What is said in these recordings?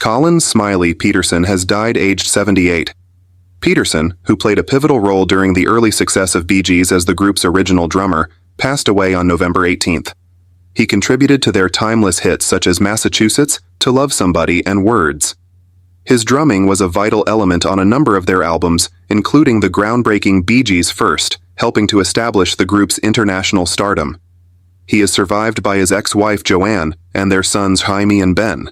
Colin Smiley Petersen has died aged 78. Petersen, who played a pivotal role during the early success of Bee Gees as the group's original drummer, passed away on November 18th. He contributed to their timeless hits such as Massachusetts, To Love Somebody, and Words. His drumming was a vital element on a number of their albums, including the groundbreaking Bee Gees First, helping to establish the group's international stardom. He is survived by his ex-wife Joanne and their sons Jaime and Ben.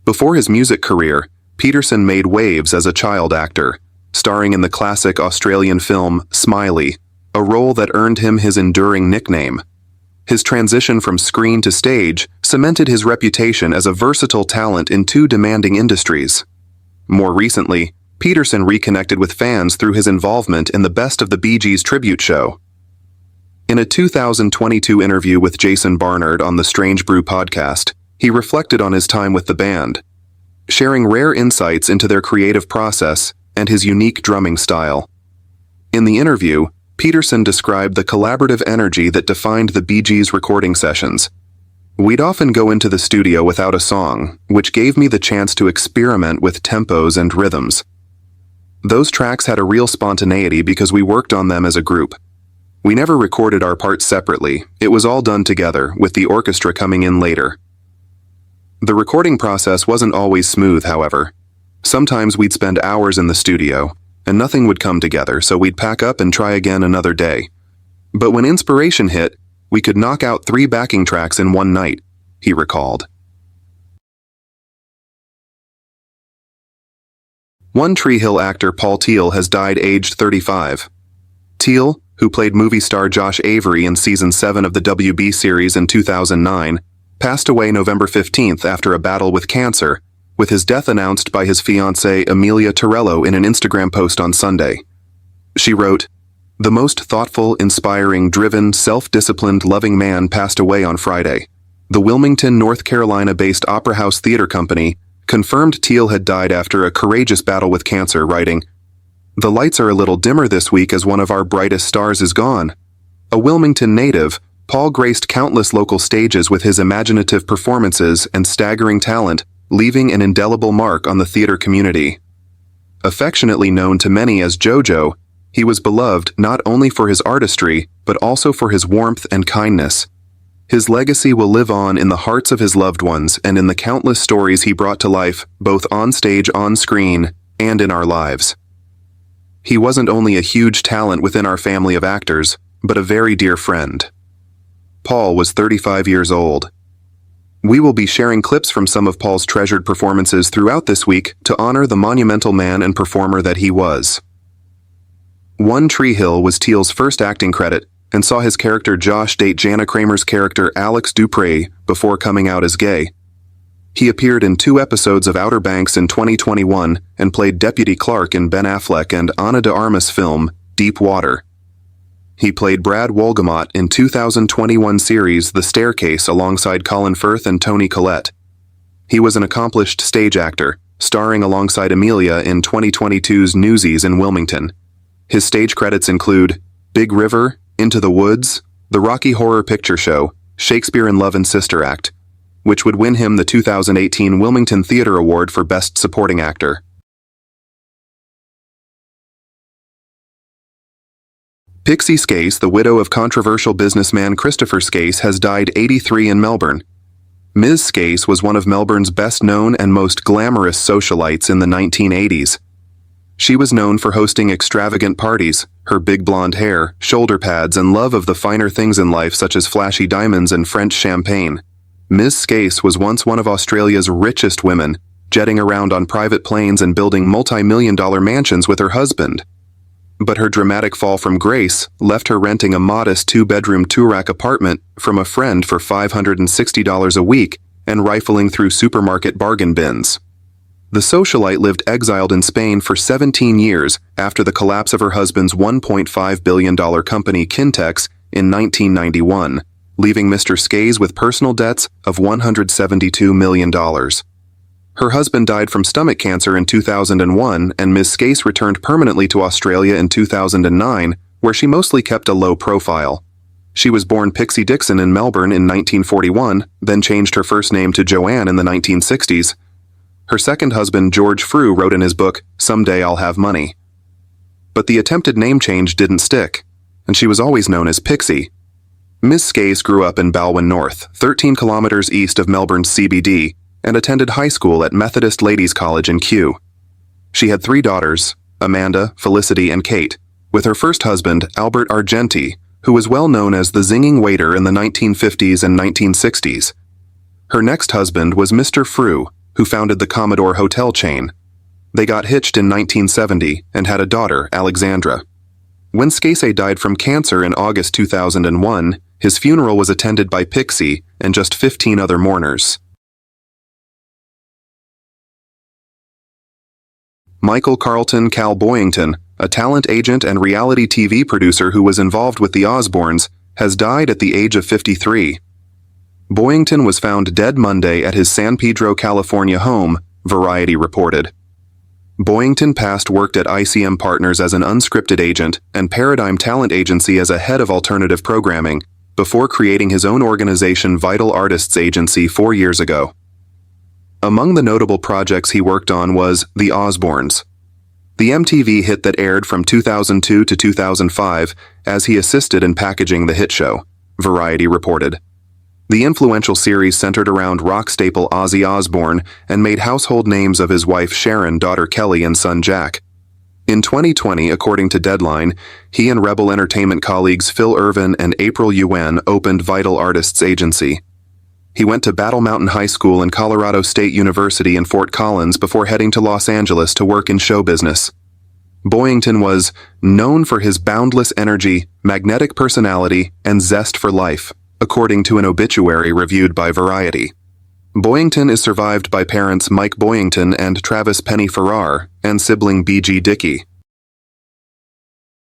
Before his music career, Petersen made waves as a child actor, starring in the classic Australian film Smiley, a role that earned him his enduring nickname. His transition from screen to stage cemented his reputation as a versatile talent in two demanding industries. More recently, Petersen reconnected with fans through his involvement in the Best of the Bee Gees tribute show. In a 2022 interview with Jason Barnard on the Strange Brew podcast, he reflected on his time with the band, sharing rare insights into their creative process and his unique drumming style. In the interview, Petersen described the collaborative energy that defined the Bee Gees recording sessions. We'd often go into the studio without a song, which gave me the chance to experiment with tempos and rhythms. Those tracks had a real spontaneity because we worked on them as a group. We never recorded our parts separately, it was all done together, with the orchestra coming in later. The recording process wasn't always smooth, however. Sometimes we'd spend hours in the studio, and nothing would come together, so we'd pack up and try again another day. But when inspiration hit, we could knock out 3 backing tracks in one night, he recalled. One Tree Hill actor Paul Teal has died aged 35. Teal, who played movie star Josh Avery in Season 7 of the WB series in 2009, passed away November 15th after a battle with cancer, with his death announced by his fiancée Amelia Torello in an Instagram post on Sunday. She wrote, "The most thoughtful, inspiring, driven, self-disciplined, loving man passed away on Friday. The Wilmington, North Carolina-based Opera House Theater Company confirmed Teal had died after a courageous battle with cancer, writing, 'The lights are a little dimmer this week as one of our brightest stars is gone.' A Wilmington native, Paul graced countless local stages with his imaginative performances and staggering talent, leaving an indelible mark on the theater community. Affectionately known to many as JoJo, he was beloved not only for his artistry, but also for his warmth and kindness. His legacy will live on in the hearts of his loved ones and in the countless stories he brought to life, both on stage, on screen, and in our lives. He wasn't only a huge talent within our family of actors, but a very dear friend." Paul was 35 years old. We will be sharing clips from some of Paul's treasured performances throughout this week to honor the monumental man and performer that he was. One Tree Hill was Teal's first acting credit and saw his character Josh date Jana Kramer's character Alex Dupree before coming out as gay. He appeared in 2 episodes of Outer Banks in 2021 and played Deputy Clark in Ben Affleck and Ana de Armas' film Deep Water. He played Brad Wolgamott in 2021 series The Staircase alongside Colin Firth and Toni Collette. He was an accomplished stage actor, starring alongside Amelia in 2022's Newsies in Wilmington. His stage credits include Big River, Into the Woods, The Rocky Horror Picture Show, Shakespeare in Love and Sister Act, which would win him the 2018 Wilmington Theatre Award for Best Supporting Actor. Pixie Skase, the widow of controversial businessman Christopher Skase, has died 83 in Melbourne. Ms. Skase was one of Melbourne's best-known and most glamorous socialites in the 1980s. She was known for hosting extravagant parties, her big blonde hair, shoulder pads, and love of the finer things in life such as flashy diamonds and French champagne. Ms. Skase was once one of Australia's richest women, jetting around on private planes and building multi-million-dollar mansions with her husband. But her dramatic fall from grace left her renting a modest 2-bedroom two-rack apartment from a friend for $560 a week and rifling through supermarket bargain bins. The socialite lived exiled in Spain for 17 years after the collapse of her husband's $1.5 billion company Kintex in 1991, leaving Mr. Skase with personal debts of $172 million. Her husband died from stomach cancer in 2001, and Ms. Skase returned permanently to Australia in 2009, where she mostly kept a low profile. She was born Pixie Dixon in Melbourne in 1941, then changed her first name to Joanne in the 1960s. Her second husband, George Frew, wrote in his book, "Someday I'll Have Money." But the attempted name change didn't stick, and she was always known as Pixie. Ms. Skase grew up in Balwyn North, 13 kilometers east of Melbourne's CBD, and attended high school at Methodist Ladies College in Kew. She had 3 daughters, Amanda, Felicity, and Kate, with her first husband, Albert Argenti, who was well known as the zinging waiter in the 1950s and 1960s. Her next husband was Mr. Frew, who founded the Commodore Hotel chain. They got hitched in 1970 and had a daughter, Alexandra. When Skase died from cancer in August 2001, his funeral was attended by Pixie and just 15 other mourners. Michael Carlton Cal Boyington, a talent agent and reality TV producer who was involved with the Osbournes, has died at the age of 53. Boyington was found dead Monday at his San Pedro, California home, Variety reported. Boyington past worked at ICM Partners as an unscripted agent and Paradigm Talent Agency as a head of alternative programming, before creating his own organization Vital Artists Agency 4 years ago. Among the notable projects he worked on was The Osbournes, the MTV hit that aired from 2002 to 2005, as he assisted in packaging the hit show, Variety reported. The influential series centered around rock staple Ozzy Osbourne and made household names of his wife Sharon, daughter Kelly, and son Jack. In 2020, according to Deadline, he and Rebel Entertainment colleagues Phil Irvin and April Yuen opened Vital Artists Agency. He went to Battle Mountain High School and Colorado State University in Fort Collins before heading to Los Angeles to work in show business. Boyington was known for his boundless energy, magnetic personality, and zest for life, according to an obituary reviewed by Variety. Boyington is survived by parents Mike Boyington and Travis Penny Farrar, and sibling B.G. Dickey.